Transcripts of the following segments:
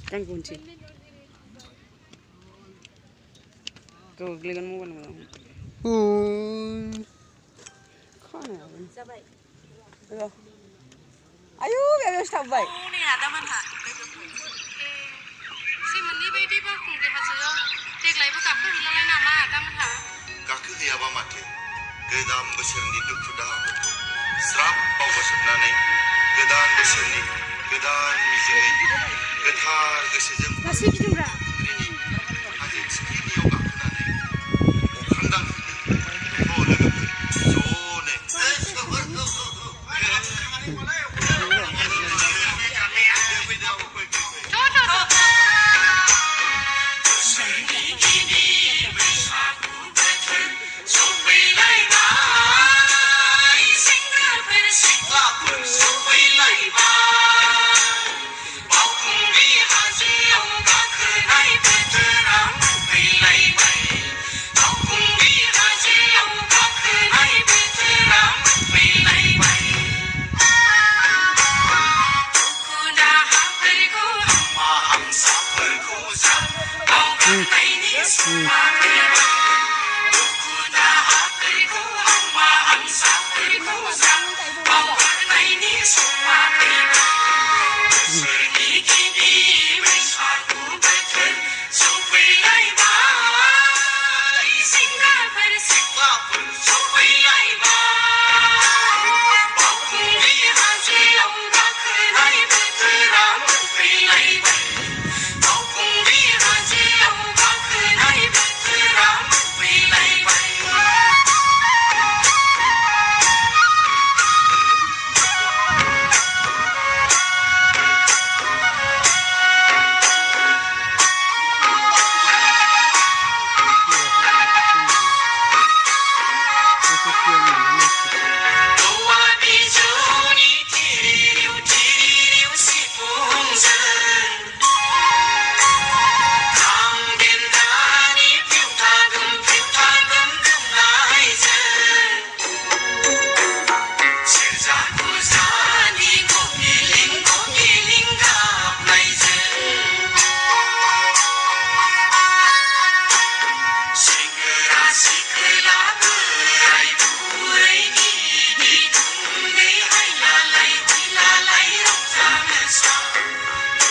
Kan kunci. Tuh, giliran mau kan? Kau ni. Sabai. Ayo, biar sabai. Oh, ni ada mana? Si mani bayi bah kungri hasil. Deglai buka aku hilang nama ada mana? Kakek dia apa mati? Gedam besar ni duk sudah aku tu. Serap bawa sebenarnya. Gedan besar ni, gedan misalnya, gedar kesejam. Masih gitu berah? Aje sekali yoga kenane. Kandang ini, oh lega, jone.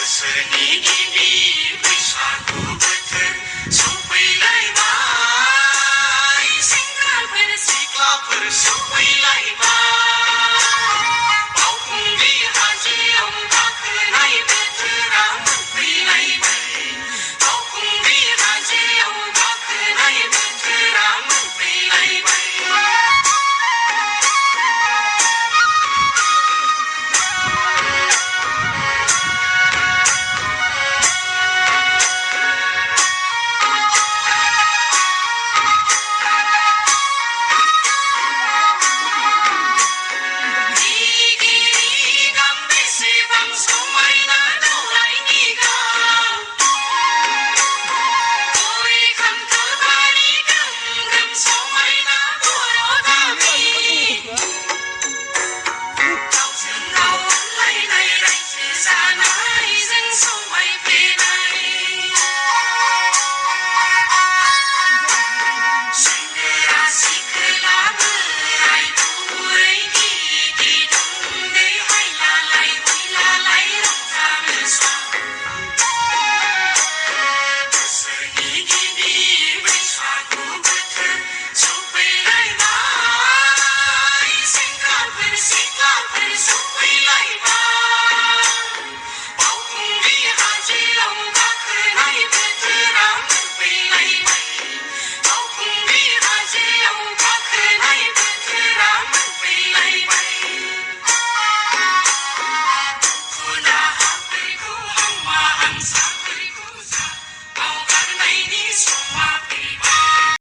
Seni gibi